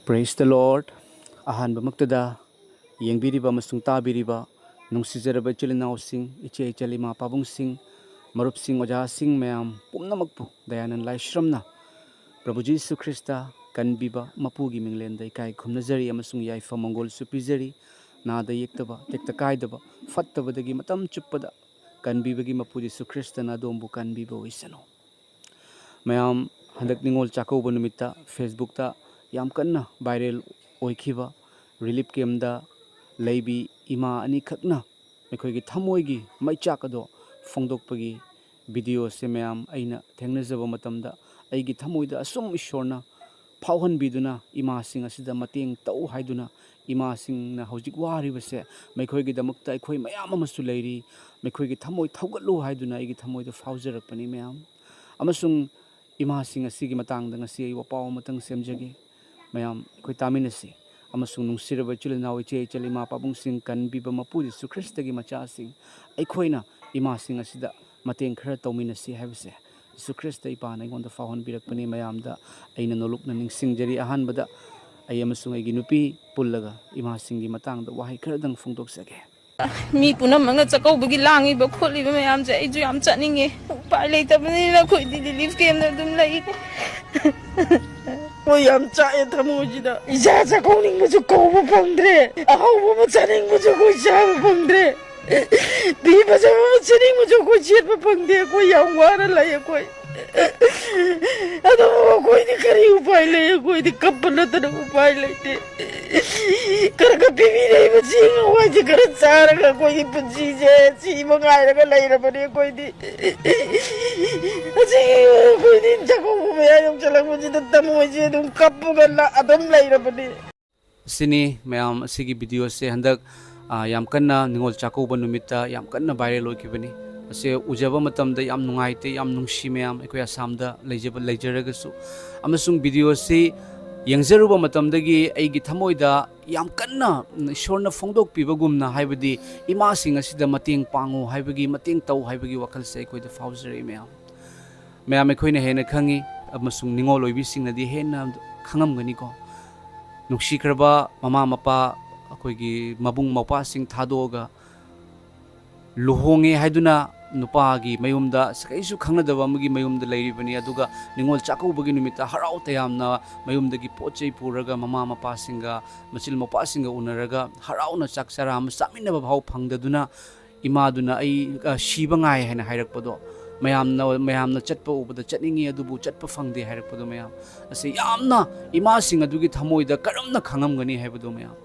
Praise the Lord. Ahan bamaktada yengbiriba amasung tabiriba nungsizaraba ichilinausing iche ichalima pabungsing marupsing ojasing mayam pumnamakpu dayanan laishramna Prabhu Jesu Christa kanbiba mapugi minglenda ikai khumnazari amasung yaifa mongol supizari nada yektaba tekta kaidaba fattabadagi matam chuppada kanbibagi mapu Jesu Christa na dombu kanbiba oisano mayam handak ningol chakauba numita Facebook ta yam kanna viral oikhiba relief camp da leibi ima ani khakna mekhoigi thamoigi maichak ado phongdokpagi video se mayam aina thengnajaba matamda aigi thamoida asum ishorna phauhan biduna ima sing asida mateng tau haiduna ima sing na hojik waribase mekhoigi damakta aikhoi mayam amasu leiri mekhoigi thamoi thaugatlu haiduna aigi thamoida phaujarakpani mayam amasung ima sing asigi matangda ngasi ai wapaw matang semjage mayam koi taminasi amasung nungsiraba chulinaw iche chalima pabung sing kanbiba mapu Jesu Christa gi macha sing aikhoina ima sing asida mateng khara tawminasi habse Jesu Christa ipana igonda fahon birakpani mayamda aina nolokna ningsingjari ahanbada ay amasung ay ginupi pullaga ima sing gi matangda wahay kharadang phongdoksage mi punamanga chakaubugi langiba kholiba mayamse aiju yam chaninge upai leitabani la khoidi relief camp na dum lai oi yam chae thamojida ija chakauning muju kauba pangdre ahauba ma chaning muju koi chaba pangdre bi bajaba ma chaning muju koi chetba pangde koi yam wara lai koi ado koi di kari upai lai koi di kapana tan upai lai te karga bibi nei bajing wai di kar charaga koi punji je chi mangai raga lai ra bane koi di aji koi di jago me ayam chalang muji tamoi je dum kapuga la adam lai ra bane sini mayam sigi video se handak yam kanna ningol chakauba numita yam kanna viral oikibani ase ujaba matamda yam nungaite yam nungsi mayam ekoi asamda leijaragasу amasung video se yangzaruba matamdagi aigi thamoida yam kanna ishorna phongdok pibagumna haibadi ima sing asida mateng pangu haibagi mateng tau haibagi wakal se ekoi da fauzare mayam ekoi na hena khangi amasung ningol oibi singnadi hena khangamgani ko nungsi khraba mama mapa akoigi mabung maupa sing thadoga luhonge haiduna nupagi mayumda sakaisu khangnadaba amagi mayumda leiribani aduga ningol chakaubagi numita harau tayamna mayumdagi pochei puraga mama mapa singa machil mapa singa unaraga harauna chakchara am saminaba bhau phangdaduna imaduna ai shiba ngai haina hairakpado mayamna chatpa ubada chatningi adubu chatpa phangde hairakpado mayam ase yamna ima singa adugi thamoida karamna khangamgani haibado mayam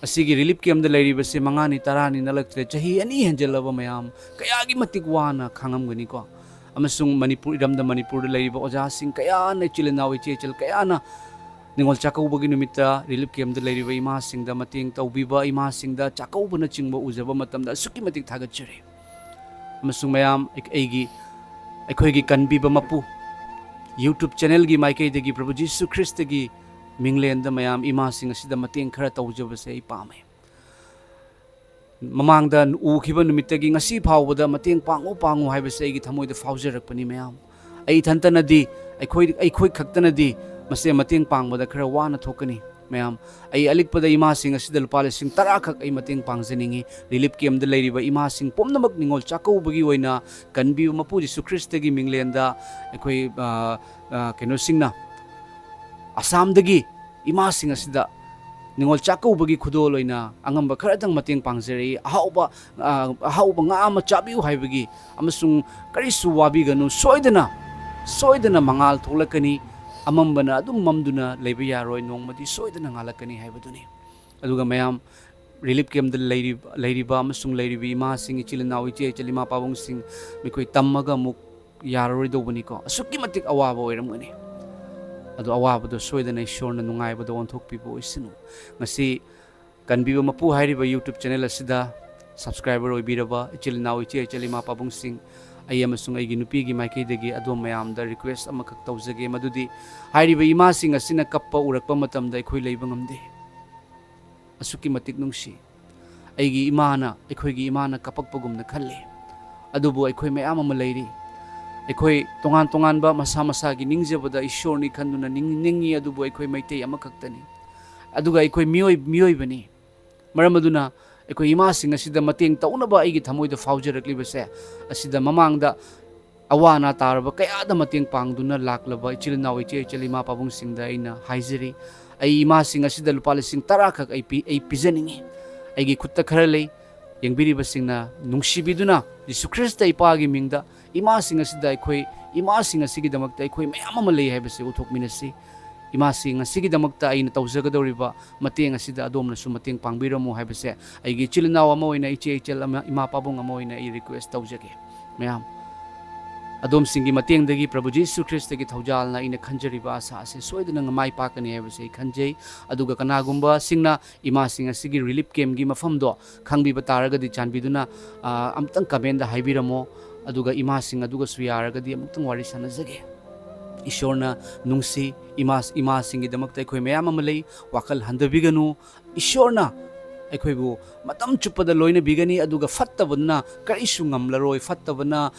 asigi relief camp da leiribase mangani tarani nalaktre chahi ani henjelaba mayam kayagi matik wana khangamgani ko amasung manipur iramda manipur da leiriba oja sing kaya na chilinaw ichechel kaya na ningol chakaubagi numita relief camp da leiriba ima sing da mating tawbiba ima sing da chakauba na chingba ujaba matamda suki matik thagachare amasung mayam aigi aikhoigi kanbiba mapu YouTube channel gi maikei degi Prabhu Jesu Christa gi minglenda mayam ima sing asida mateng khara tawjabase ai pame mamangda ukhiba numitagi ngasi phawbada mateng pangu haibase ai gi thamoida phawjarakpani mayam ai thantanadi aikhoi khaktanadi mase mateng pangbada khara wana thokani mayam ai alikpada ima sing asida lupa lising tara khak ai mateng pangjaningi relief camp da leiriba ima sing pomnamak ningol chakaubagi oina kanbi mapu Jesu Christa gi minglenda aikhoi keno singna Assamdagi ima sing asida ningol chakaubagi khudol oina angamba kharadang mateng pangjari ahauba nga ama chabiu haibagi amasung karisu wabiganu soidana mangal tholakani amambana adum mamduna leiba yaroi nongmadi soidana ngalakani haibaduni aduga mayam relief camp da leiriba amasung leiribi ima sing ichilinaw iche chalima pabung sing mikoi tammaga muk yaroi dobani ko asukki matik awaba oiramgani ado awabado soidana ishorna nungaibado onthokpibo isinu ngasi kanbiba mapu hairiba YouTube channel asida subscriber oibiraba ichilinaw iche chalima pabung sing ai amasung aigi nupi gi maikei degi adom mayamda request amakak tawjage madudi hairiba ima sing asina kappa urakpa matamda ikhoi leiba ngamde asuki matik nungsi aigi imana kapakpagumna khalle adubu aikhoi mayam ama leiri ꯑꯩꯈꯣꯏ ꯇꯣꯉꯥꯟ ꯇꯣꯉꯥꯟꯕ ꯃꯁꯥ ꯃꯁꯥꯒꯤ ꯅꯤꯡꯖꯕꯗ ꯏꯁꯣꯔꯅꯤ ꯈꯟꯗꯨꯅ ꯅꯤꯡꯉꯤ, ꯑꯗꯨꯕꯨ ꯑꯩꯈꯣꯏ ꯃꯩꯇꯩ ꯑꯃꯈꯛꯇꯅꯤ, ꯑꯗꯨꯒ ꯑꯩꯈꯣꯏ ꯃꯤꯑꯣꯏꯕꯅꯤ. ꯃꯔꯝ ꯑꯗꯨꯅ ꯑꯩꯈꯣꯏ ꯏꯃꯥꯁꯤꯡ ꯑꯁꯤꯗ ꯃꯇꯦꯡ ꯇꯧꯅꯕ ꯑꯩꯒꯤ ꯊꯃꯣꯏꯗ ꯐꯥꯎꯖꯔꯛꯂꯤꯕꯁꯦ ꯑꯁꯤꯗ ꯃꯃꯥꯡꯗ ꯑꯋꯥ ꯑꯅꯥ ꯇꯥꯔꯕ ꯀꯌꯥꯗ ꯃꯇꯦꯡ ꯄꯥꯡꯗꯨꯅ ꯂꯥꯛꯂꯕ ꯏꯆꯤꯜ ꯏꯅꯥꯎ ꯏꯆꯦ ꯏꯆꯜ ꯏꯃꯥ ꯄꯥꯕꯨꯡꯁꯤꯡꯗ ꯑꯩꯅ ꯍꯥꯏꯖꯔꯤ. ꯑꯩ ꯏꯃꯥꯁꯤꯡ ꯑꯁꯤꯗ ꯂꯨꯄꯥ 10,000 ꯈꯛ ꯑꯩ ꯄꯤꯖꯅꯤꯡꯉꯤ. ꯑꯩꯒꯤ ꯈꯨꯠꯇ ꯈꯔ ꯂꯩ. ꯌꯦꯡꯕꯤꯔꯤꯕꯁꯤꯡꯅ ꯅꯨꯡꯁꯤꯕꯤꯗꯨꯅ ꯌꯤꯁꯨ ꯈ꯭ꯔꯤꯁꯇ ꯏꯄꯥꯒꯤ ꯃꯤꯡꯗ ꯏꯃꯥꯁꯤꯡ ꯑꯁꯤꯗ ꯑꯩꯈꯣꯏ ꯏꯃꯥꯁꯤꯡ ꯑꯁꯤꯒꯤꯗꯃꯛꯇ ꯑꯩꯈꯣꯏ ꯃꯌꯥꯝ ꯑꯃ ꯂꯩ ꯍꯥꯏꯕꯁꯤ ꯎꯠꯊꯣꯛꯃꯤꯟꯅꯁꯤ. ꯏꯃꯥꯁꯤꯡ ꯑꯁꯤꯒꯤꯗꯃꯛꯇ ꯑꯩꯅ ꯇꯧꯖꯒꯗꯧꯔꯤꯕ ꯃꯇꯦꯡ ꯑꯁꯤꯗ ꯑꯗꯣꯝꯅꯁꯨ ꯃꯇꯦꯡ ꯄꯥꯡꯕꯤꯔꯝꯃꯨ ꯍꯥꯏꯕꯁꯦ ꯑꯩꯒꯤ ꯏꯆꯤꯜ ꯏꯅꯥꯎ ꯑꯃ ꯑꯣꯏꯅ, ꯏꯆꯦ ꯏꯆꯜ ꯏꯃꯥ ꯄꯥꯕꯨꯡ ꯑꯃ ꯑꯣꯏꯅ ꯑꯩ ꯔꯤꯀ꯭ꯋꯦꯁ ꯇꯧꯖꯒꯦ. ꯃꯌꯥꯝ ꯑꯗꯣꯝꯁꯤꯡꯒꯤ ꯃꯇꯦꯡꯗꯒꯤ ꯄ꯭ꯔꯚꯨ ꯖꯤꯁꯨ ꯈ꯭ꯔꯤꯁꯇꯒꯤ ꯊꯧꯖꯥꯜꯅ ꯑꯩꯅ ꯈꯟꯖꯔꯤꯕ ꯑꯁꯥ ꯑꯁꯤ ꯁꯣꯏꯗꯅ ꯃꯥꯏ ꯄꯥꯛꯀꯅꯤ ꯍꯥꯏꯕꯁꯤ ꯑꯩ ꯈꯟꯖꯩ. ꯑꯗꯨꯒ ꯀꯅꯥꯒꯨꯝꯕꯁꯤꯡꯅ ꯏꯃꯥꯁꯤꯡ ꯑꯁꯤꯒꯤ ꯔꯤꯂꯤꯐ ꯀꯦꯝꯒꯤ ꯃꯐꯝꯗꯣ ꯈꯪꯕꯤꯕ ꯇꯥꯔꯒꯗꯤ ꯆꯥꯟꯕꯤꯗꯨꯅ ꯑꯃꯨꯛꯇꯪ ꯀꯃꯦꯟꯗ ꯍꯥꯏꯕꯤꯔꯝꯃꯣ. ꯑꯗꯨꯒ ꯏꯃꯥꯁꯤꯡ ꯑꯗꯨꯒꯁꯨ ꯌꯥꯔꯒꯗꯤ ꯑꯃꯨꯛꯇꯪ ꯋꯥꯔꯤ ꯁꯥꯟꯅꯖꯒꯦ. ꯏꯁꯣꯔꯅ ꯅꯨꯡꯁꯤ. ꯏꯃꯥꯁꯤꯡꯒꯤꯗꯃꯛꯇ ꯑꯩꯈꯣꯏ ꯃꯌꯥꯝ ꯑꯃ ꯂꯩ. ꯋꯥꯈꯜ ꯍꯟꯊꯕꯤꯒꯅꯨ. ꯏꯁꯣꯔꯅ ꯑꯩꯈꯣꯏꯕꯨ ꯃꯇꯝ ꯆꯨꯞꯄꯗ ꯂꯣꯏꯅꯕꯤꯒꯅꯤ. ꯑꯗꯨꯒ ꯐꯠꯇꯕꯅ ꯀꯔꯤꯁꯨ ꯉꯝꯂꯔꯣꯏ. ꯐꯠꯇꯕꯅ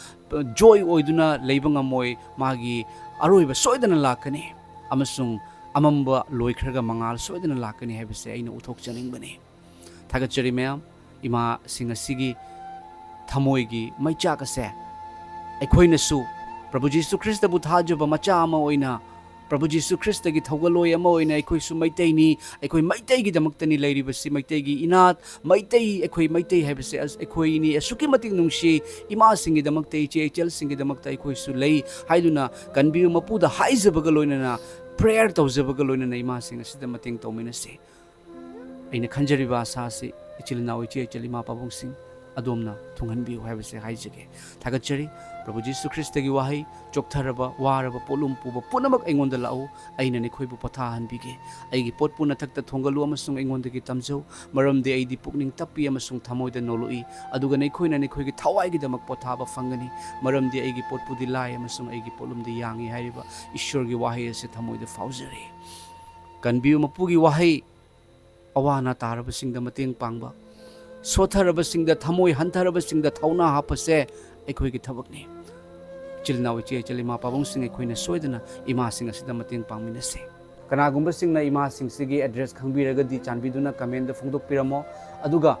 ꯖꯣꯏ ꯑꯣꯏꯗꯨꯅ ꯂꯩꯕ ꯉꯝꯃꯣꯏ. ꯃꯥꯒꯤ ꯑꯔꯣꯏꯕ ꯁꯣꯏꯗꯅ ꯂꯥꯛꯀꯅꯤ. ꯑꯃꯁꯨꯡ ꯑꯃꯝꯕ ꯂꯣꯏꯈ꯭ꯔꯒ ꯃꯉꯥꯜ ꯁꯣꯏꯗꯅ ꯂꯥꯛꯀꯅꯤ ꯍꯥꯏꯕꯁꯦ ꯑꯩꯅ ꯎꯠꯊꯣꯛꯆꯅꯤꯡꯕꯅꯤ. ꯊꯥꯒꯠꯆꯔꯤ ꯃꯌꯥꯝ. ꯏꯃꯥꯁꯤꯡ ꯑꯁꯤꯒꯤ ꯊꯃꯣꯏꯒꯤ ꯃꯩꯆꯥꯛ ꯑꯁꯦ ꯑꯩꯈꯣꯏꯅꯁꯨ ꯄ꯭ꯔꯚꯨ ꯖꯤꯁꯨ ꯈ꯭ꯔꯤꯁꯇꯕꯨ ꯊꯥꯖꯕ ꯃꯆꯥ ꯑꯃ ꯑꯣꯏꯅ, ꯄ꯭ꯔꯚꯨ ꯖꯤꯁꯨ ꯈ꯭ꯔꯤꯁꯇꯒꯤ ꯊꯧꯒꯜꯂꯣꯏ ꯑꯃ ꯑꯣꯏꯅ ꯑꯩꯈꯣꯏꯁꯨ ꯃꯩꯇꯩꯅꯤ. ꯑꯩꯈꯣꯏ ꯃꯩꯇꯩꯒꯤꯗꯃꯛꯇꯅꯤ ꯂꯩꯔꯤꯕꯁꯤ. ꯃꯩꯇꯩꯒꯤ ꯏꯅꯥꯠ, ꯑꯩꯈꯣꯏ ꯃꯩꯇꯩ ꯍꯥꯏꯕꯁꯦ ꯑꯩꯈꯣꯏꯅꯤ. ꯑꯁꯨꯛꯀꯤ ꯃꯇꯤꯛ ꯅꯨꯡꯁꯤ. ꯏꯃꯥꯁꯤꯡꯒꯤꯗꯃꯛꯇ, ꯏꯆꯦ ꯏꯆꯜꯁꯤꯡꯒꯤꯗꯃꯛꯇ ꯑꯩꯈꯣꯏꯁꯨ ꯂꯩ ꯍꯥꯏꯗꯨꯅ ꯀꯟꯕꯤꯌꯨ ꯃꯄꯨꯗ ꯍꯥꯏꯖꯕꯒ ꯂꯣꯏꯅꯅ, ꯄ꯭ꯔꯦꯌꯔ ꯇꯧꯖꯕꯒ ꯂꯣꯏꯅꯅ ꯏꯃꯥꯁꯤꯡ ꯑꯁꯤꯗ ꯃꯇꯦꯡ ꯇꯧꯃꯤꯟꯅꯁꯤ. ꯑꯩꯅ ꯈꯟꯖꯔꯤꯕ ꯑꯁꯥ ꯑꯁꯤ ꯏꯆꯤꯜ ꯏꯅꯥꯎ ꯏꯆꯦ ꯏꯆꯜ ꯏꯃꯥ ꯄꯥꯕꯨꯡꯁꯤꯡ ꯑꯗꯣꯝꯅ ꯊꯨꯡꯍꯟꯕꯤꯌꯨ ꯍꯥꯏꯕꯁꯦ ꯍꯥꯏꯖꯒꯦ. ꯊꯥꯒꯠꯆꯔꯤ. ꯄ꯭ꯔꯚꯨ ꯖꯤꯁꯨ ꯈ꯭ꯔꯤꯁꯇꯒꯤ ꯋꯥꯍꯩ, ꯆꯣꯛꯊꯔꯕ, ꯋꯥꯔꯕ, ꯄꯣꯠꯂꯨꯝ ꯄꯨꯕ ꯄꯨꯝꯅꯃꯛ ꯑꯩꯉꯣꯟꯗ ꯂꯥꯛꯎ, ꯑꯩꯅ ꯅꯈꯣꯏꯕꯨ ꯄꯣꯊꯥꯍꯟꯕꯤꯒꯦ. ꯑꯩꯒꯤ ꯄꯣꯠꯄꯨ ꯅꯊꯛꯇ ꯊꯣꯡꯒꯠꯂꯨ ꯑꯃꯁꯨꯡ ꯑꯩꯉꯣꯟꯗꯒꯤ ꯇꯝꯖꯧ, ꯃꯔꯝꯗꯤ ꯑꯩꯗꯤ ꯄꯨꯛꯅꯤꯡ ꯇꯞꯄꯤ ꯑꯃꯁꯨꯡ ꯊꯃꯣꯏꯗ ꯅꯣꯂꯨꯛꯏ. ꯑꯗꯨꯒ ꯅꯈꯣꯏꯅ ꯅꯈꯣꯏꯒꯤ ꯊꯋꯥꯏꯒꯤꯗꯃꯛ ꯄꯣꯊꯥꯕ ꯐꯪꯒꯅꯤ, ꯃꯔꯝꯗꯤ ꯑꯩꯒꯤ ꯄꯣꯠꯄꯨꯗꯤ ꯂꯥꯏ ꯑꯃꯁꯨꯡ ꯑꯩꯒꯤ ꯄꯣꯠꯂꯨꯝꯗꯤ ꯌꯥꯡꯏ ꯍꯥꯏꯔꯤꯕ ꯏꯁꯣꯔꯒꯤ ꯋꯥꯍꯩ ꯑꯁꯤ ꯊꯃꯣꯏꯗ ꯐꯥꯎꯖꯔꯤ. ꯀꯟꯕꯤꯌꯨ ꯃꯄꯨꯒꯤ ꯋꯥꯍꯩ. ꯑꯋꯥ ꯑꯅꯥ ꯇꯥꯔꯕꯁꯤꯡꯗ ꯃꯇꯦꯡ ꯄꯥꯡꯕ, ꯁꯣꯊꯔꯕꯁꯤꯡꯗ, ꯊꯃꯣꯏ ꯍꯟꯊꯔꯕꯁꯤꯡꯗ ꯊꯧꯅꯥ ꯍꯥꯞꯄꯁꯦ ꯑꯩꯈꯣꯏꯒꯤ ꯊꯕꯛꯅꯤ. ꯏꯆꯤꯜ ꯏꯅꯥꯎ ꯏꯆꯦ ꯏꯆꯜ ꯏꯃꯥ ꯄꯥꯕꯨꯡꯁꯤꯡ ꯑꯩꯈꯣꯏꯅ ꯁꯣꯏꯗꯅ ꯏꯃꯥꯁꯤꯡ ꯑꯁꯤꯗ ꯃꯇꯦꯡ ꯄꯥꯡꯃꯤꯟꯅꯁꯤ. ꯀꯅꯥꯒꯨꯝꯕꯁꯤꯡꯅ ꯏꯃꯥꯁꯤꯡꯁꯤꯒꯤ ꯑꯦꯗ꯭ꯔꯦꯁ ꯈꯪꯕꯤꯔꯒꯗꯤ ꯆꯥꯟꯕꯤꯗꯨꯅ ꯀꯃꯦꯟꯗ ꯐꯣꯡꯗꯣꯛꯄꯤꯔꯝꯃꯣ. ꯑꯗꯨꯒ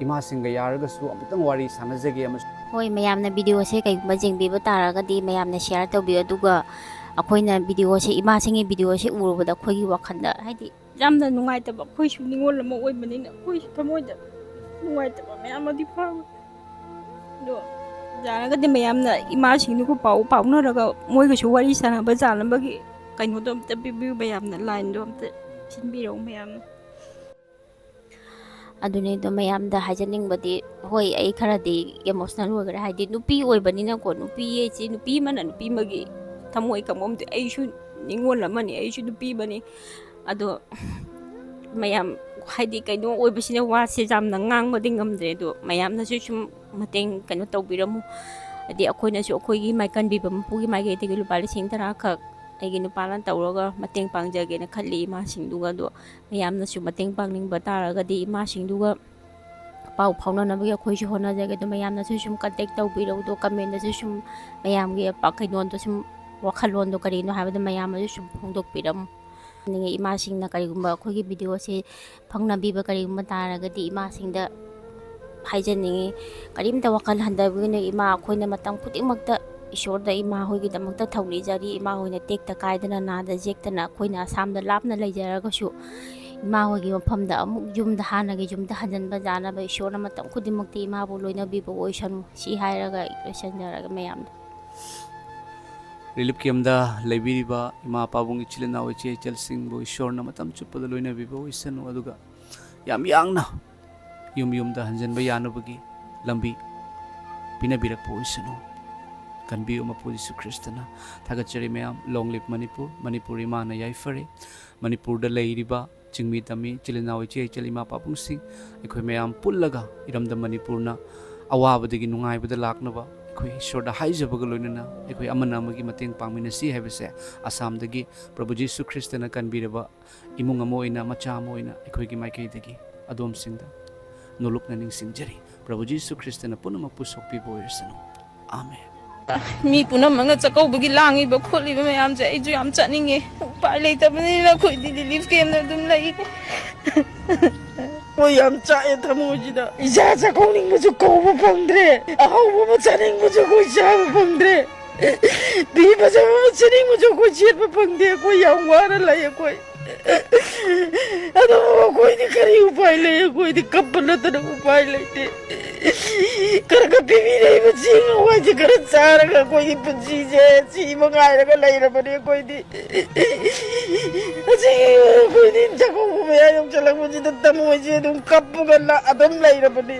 ꯏꯃꯥꯁꯤꯡꯒ ꯌꯥꯔꯒꯁꯨ ꯑꯃꯨꯛꯇꯪ ꯋꯥꯔꯤ ꯁꯥꯟꯅꯖꯒꯦ. ꯍꯣꯏ, ꯃꯌꯥꯝꯅ ꯚꯤꯗꯤꯑꯣꯁꯦ ꯀꯩꯒꯨꯝꯕ ꯌꯦꯡꯕꯤꯕ ꯇꯥꯔꯒꯗꯤ ꯃꯌꯥꯝꯅ ꯁꯦꯌꯔ ꯇꯧꯕꯤꯌꯨ. ꯑꯗꯨꯒ ꯑꯩꯈꯣꯏꯅ ꯚꯤꯗꯤꯑꯣꯁꯦ, ꯏꯃꯥꯁꯤꯡꯒꯤ ꯚꯤꯗꯤꯑꯣꯁꯦ ꯎꯔꯨꯕꯗ ꯑꯩꯈꯣꯏꯒꯤ ꯋꯥꯈꯜꯗ ꯍꯥꯏꯗꯤ ꯌꯥꯝꯅ ꯅꯨꯡꯉꯥꯏꯇꯕ, ꯑꯩꯈꯣꯏꯁꯨ ꯅꯤꯡꯉꯣꯜ ꯑꯃ ꯑꯣꯏꯕꯅꯤꯅ ꯑꯩꯈꯣꯏꯁꯨ ꯊꯃꯣꯏꯗ ꯅꯨꯡꯉꯥꯏꯇꯕ ꯃꯌꯥꯝ ꯑꯃꯗꯤ ꯐꯥꯎꯏ. ꯑꯗꯣ ꯌꯥꯔꯒꯗꯤ ꯃꯌꯥꯝꯅ ꯏꯃꯥꯁꯤꯡꯗꯨꯒ ꯄꯥꯎ ꯐꯥꯎꯅꯔꯒ ꯃꯣꯏꯒꯁꯨ ꯋꯥꯔꯤ ꯁꯥꯟꯅꯕ ꯌꯥꯅꯕꯒꯤ ꯀꯩꯅꯣꯗꯣ ꯑꯝꯇ ꯄꯤꯕꯤꯌꯨ. ꯃꯌꯥꯝꯅ ꯂꯥꯏꯟꯗꯣ ꯑꯝꯇ ꯁꯤꯟꯕꯤꯔꯛꯎ ꯃꯌꯥꯝꯅ. ꯑꯗꯨꯅꯦ. ꯑꯗꯣ ꯃꯌꯥꯝꯗ ꯍꯥꯏꯖꯅꯤꯡꯕꯗꯤ, ꯍꯣꯏ ꯑꯩ ꯈꯔꯗꯤ ꯏꯃꯣꯁꯅꯦꯜ ꯑꯣꯏꯈ꯭ꯔꯦ. ꯍꯥꯏꯗꯤ ꯅꯨꯄꯤ ꯑꯣꯏꯕꯅꯤꯅꯀꯣ, ꯅꯨꯄꯤ ꯍꯥꯏꯁꯤ ꯅꯨꯄꯤ ꯑꯃꯅ ꯅꯨꯄꯤ ꯑꯃꯒꯤ ꯊꯃꯣꯏ ꯀꯝꯕꯝꯗꯤ, ꯑꯩꯁꯨ ꯅꯤꯡꯉꯣꯜ ꯑꯃꯅꯤ, ꯑꯩꯁꯨ ꯅꯨꯄꯤ ꯑꯃꯅꯤ. ꯑꯗꯣ ꯃꯌꯥꯝ ꯍꯥꯏꯗꯤ ꯀꯩꯅꯣ ꯑꯣꯏꯕꯁꯤꯅ ꯋꯥꯁꯦ ꯌꯥꯝꯅ ꯉꯥꯡꯕꯗꯤ ꯉꯝꯗ꯭ꯔꯦ. ꯑꯗꯣ ꯃꯌꯥꯝꯅꯁꯨ ꯁꯨꯝ ꯃꯇꯦꯡ ꯀꯩꯅꯣ ꯇꯧꯕꯤꯔꯝꯃꯨ. ꯍꯥꯏꯗꯤ ꯑꯩꯈꯣꯏꯅꯁꯨ ꯑꯩꯈꯣꯏꯒꯤ ꯀꯟꯕꯤꯕ ꯃꯄꯨꯒꯤ ꯃꯥꯏꯀꯩꯗꯒꯤ ꯂꯨꯄꯥ 10,000 ꯈꯛ ꯑꯩꯒꯤ ꯅꯨꯄꯥꯅ ꯇꯧꯔꯒ ꯃꯇꯦꯡ ꯄꯥꯡꯖꯒꯦꯅ ꯈꯜꯂꯤ ꯏꯃꯥꯁꯤꯡꯗꯨꯒ. ꯑꯗꯣ ꯃꯌꯥꯝꯅꯁꯨ ꯃꯇꯦꯡ ꯄꯥꯡꯅꯤꯡꯕ ꯇꯥꯔꯒꯗꯤ ꯏꯃꯥꯁꯤꯡꯗꯨꯒ ꯄꯥꯎ ꯐꯥꯎꯅꯅꯕꯒꯤ ꯑꯩꯈꯣꯏꯁꯨ ꯍꯣꯠꯅꯖꯒꯦ. ꯑꯗꯣ ꯃꯌꯥꯝꯅꯁꯨ ꯁꯨꯝ ꯀꯟꯇꯦꯛ ꯇꯧꯕꯤꯔꯛꯎ. ꯑꯗꯣ ꯀꯃꯦꯟꯗꯁꯨ ꯁꯨꯝ ꯃꯌꯥꯝꯒꯤ ꯀꯩꯅꯣꯗꯣ ꯁꯨꯝ ꯋꯥꯈꯜꯂꯣꯟꯗꯣ ꯀꯔꯤꯅꯣ ꯍꯥꯏꯕꯗ ꯃꯌꯥꯝꯅꯁꯨ ꯁꯨꯝ ꯐꯣꯡꯗꯣꯛꯄꯤꯔꯝꯃꯨ. ꯏꯃꯥꯁꯤꯡꯅ ꯀꯔꯤꯒꯨꯝꯕ ꯑꯩꯈꯣꯏꯒꯤ ꯚꯤꯗꯤꯑꯣꯁꯦ ꯐꯪꯅꯕꯤꯕ ꯀꯔꯤꯒꯨꯝꯕ ꯇꯥꯔꯒꯗꯤ ꯏꯃꯥꯁꯤꯡꯗ ꯍꯥꯏꯖꯅꯤꯡꯉꯤ, ꯀꯔꯤꯝꯇ ꯋꯥꯈꯜ ꯍꯟꯊꯕꯤꯒꯅꯨ. ꯏꯃꯥ ꯑꯩꯈꯣꯏꯅ ꯃꯇꯝ ꯈꯨꯗꯤꯡꯃꯛꯇ ꯏꯁꯣꯔꯗ ꯏꯃꯥ ꯍꯣꯏꯒꯤꯗꯃꯛꯇ ꯊꯧꯅꯤꯖꯔꯤ. ꯏꯃꯥ ꯍꯣꯏꯅ ꯇꯦꯛꯇ ꯀꯥꯏꯗꯅ, ꯅꯥꯗ ꯌꯦꯛꯇꯅ, ꯑꯩꯈꯣꯏꯅ ꯑꯁꯥꯝꯗ ꯂꯥꯞꯅ ꯂꯩꯖꯔꯒꯁꯨ ꯏꯃꯥ ꯍꯣꯏꯒꯤ ꯃꯐꯝꯗ ꯑꯃꯨꯛ ꯌꯨꯝꯗ, ꯍꯥꯟꯅꯒꯤ ꯌꯨꯝꯗ ꯍꯟꯖꯤꯟꯕ ꯌꯥꯅꯕ ꯏꯁꯣꯔꯅ ꯃꯇꯝ ꯈꯨꯗꯤꯡꯃꯛꯇ ꯏꯃꯥꯕꯨ ꯂꯣꯏꯅꯕꯤꯕ ꯑꯣꯏꯁꯅꯨ. ꯁꯤ ꯍꯥꯏꯔꯒ ꯂꯣꯏꯁꯤꯟꯖꯔꯒ ꯃꯌꯥꯝꯗ. ꯔꯤꯂꯤꯞ ꯀꯦꯝꯗ ꯂꯩꯕꯤꯔꯤꯕ ꯏꯃꯥ ꯄꯥꯕꯨꯡ, ꯏꯆꯤꯜ ꯏꯅꯥꯎ ꯏꯆꯦ ꯏꯆꯜꯁꯤꯡꯕꯨ ꯏꯁꯣꯔꯅ ꯃꯇꯝ ꯆꯨꯞꯄꯗ ꯂꯣꯏꯅꯕꯤꯕ ꯑꯣꯏꯁꯅꯨ. ꯑꯗꯨꯒ ꯌꯥꯝ ꯌꯥꯡꯅ ꯌꯨꯝꯗ ꯍꯟꯖꯤꯟꯕ ꯌꯥꯅꯕꯒꯤ ꯂꯝꯕꯤ ꯄꯤꯅꯕꯤꯔꯛꯄ ꯑꯣꯏꯁꯅꯨ. ꯀꯟꯕꯤꯌꯨ ꯃꯄꯨ ꯖꯤꯁꯨ ꯈ꯭ꯔꯤꯁꯇꯅ. ꯊꯥꯒꯠꯆꯔꯤ ꯃꯌꯥꯝ. ꯂꯣꯡ ꯂꯤꯞ ꯃꯅꯤꯄꯨꯔ. ꯃꯅꯤꯄꯨꯔ ꯏꯃꯥꯅ ꯌꯥꯏꯐꯔꯦ. ꯃꯅꯤꯄꯨꯔꯗ ꯂꯩꯔꯤꯕ ꯆꯤꯡꯃꯤ ꯇꯝꯃꯤ ꯏꯆꯤꯜ ꯏꯅꯥꯎ ꯏꯆꯦ ꯏꯆꯜ ꯏꯃꯥ ꯄꯥꯕꯨꯡꯁꯤꯡ ꯑꯩꯈꯣꯏ ꯃꯌꯥꯝ ꯄꯨꯜꯂꯒ ꯏꯔꯝꯗꯝ ꯃꯅꯤꯄꯨꯔꯅ ꯑꯋꯥꯕꯗꯒꯤ ꯅꯨꯡꯉꯥꯏꯕꯗ ꯂꯥꯛꯅꯕ ꯑꯩꯈꯣꯏ ꯏꯁꯣꯔꯗ ꯍꯥꯏꯖꯕꯒ ꯂꯣꯏꯅꯅ ꯑꯩꯈꯣꯏ ꯑꯃꯅ ꯑꯃꯒꯤ ꯃꯇꯦꯡ ꯄꯥꯡꯃꯤꯟꯅꯁꯤ ꯍꯥꯏꯕꯁꯦ ꯑꯁꯥꯝꯗꯒꯤ ꯄ꯭ꯔꯚꯨ ꯖꯤꯁꯨ ꯈ꯭ꯔꯤꯁꯇꯅ ꯀꯟꯕꯤꯔꯕ ꯏꯃꯨꯡ ꯑꯃ ꯑꯣꯏꯅ, ꯃꯆꯥ ꯑꯃ ꯑꯣꯏꯅ ꯑꯩꯈꯣꯏꯒꯤ ꯃꯥꯏꯀꯩꯗꯒꯤ ꯑꯗꯣꯝꯁꯤꯡꯗ ꯅꯣꯂꯨꯛꯅ ꯅꯤꯡꯁꯤꯡꯖꯔꯤ. ꯄ꯭ꯔꯚꯨ ꯖꯤꯁꯨ ꯈ꯭ꯔꯤꯁꯇꯅ ꯄꯨꯝꯅꯃꯛꯄꯨ ꯁꯣꯛꯄꯤꯕ ꯑꯣꯏꯔꯁꯅꯨ. ꯑꯥꯃꯦꯟ. ꯃꯤ ꯄꯨꯝꯅꯃꯛꯅ ꯆꯥꯛꯀꯧꯕꯒꯤ ꯂꯥꯡꯉꯤꯕ ꯈꯣꯠꯂꯤꯕ ꯃꯌꯥꯝꯁꯦ ꯑꯩꯁꯨ ꯌꯥꯝ ꯆꯠꯅꯤꯡꯉꯦ ꯎꯄꯥꯏ ꯂꯩꯇꯕꯅꯤꯅ ꯑꯩꯈꯣꯏꯗꯤ ꯔꯤꯂꯤꯐ ꯀꯦꯝꯞꯇ ꯑꯗꯨꯝ ꯂꯩ ꯍꯣꯏ ꯌꯥꯝ ꯆꯥꯛꯑꯦ ꯊꯃꯣꯏꯁꯤꯗ ꯏꯆꯥ ꯆꯥꯛꯀꯧꯅꯤꯡꯕꯁꯨ ꯀꯧꯕ ꯐꯪꯗ꯭ꯔꯦ ꯑꯍꯥꯎꯕ ꯑꯃ ꯆꯥꯅꯤꯡꯕꯁꯨ ꯑꯩꯈꯣꯏ ꯆꯥꯕ ꯐꯪꯗ꯭ꯔꯦ ꯐꯤ ꯐꯖꯕ ꯑꯃ ꯁꯦꯠꯅꯤꯡꯕꯁꯨ ꯑꯩꯈꯣꯏ ꯁꯦꯠꯄ ꯐꯪꯗꯦ ꯑꯩꯈꯣꯏ ꯌꯥꯝ ꯋꯥꯅ ꯂꯩ ꯑꯩꯈꯣꯏ ꯑꯗꯨꯕꯨ ꯑꯩꯈꯣꯏꯗꯤ ꯀꯔꯤ ꯎꯄꯥꯏ ꯂꯩ ꯑꯩꯈꯣꯏꯗꯤ ꯀꯞꯄ ꯅꯠꯇꯅ ꯎꯄꯥꯏ ꯂꯩꯇꯦ ꯈꯔ ꯈꯔ ꯄꯤꯕꯤꯔꯛꯏꯕ ꯆꯦꯡ ꯍꯋꯥꯏꯁꯦ ꯈꯔ ꯆꯥꯔꯒ ꯑꯩꯈꯣꯏꯒꯤ ꯄꯨꯟꯁꯤꯁꯦ ꯁꯤꯕ ꯉꯥꯏꯔꯒ ꯂꯩꯔꯕꯅꯤ ꯑꯩꯈꯣꯏꯗꯤ ꯑꯩꯈꯣꯏꯗꯤ ꯆꯥꯛꯀꯧꯕ ꯃꯌꯥ ꯌꯧꯁꯤꯜꯂꯛꯄꯁꯤꯗ ꯊꯃꯣꯏꯁꯦ ꯑꯗꯨꯝ ꯀꯞꯄꯒ ꯑꯗꯨꯝ ꯂꯩꯔꯕꯅꯤ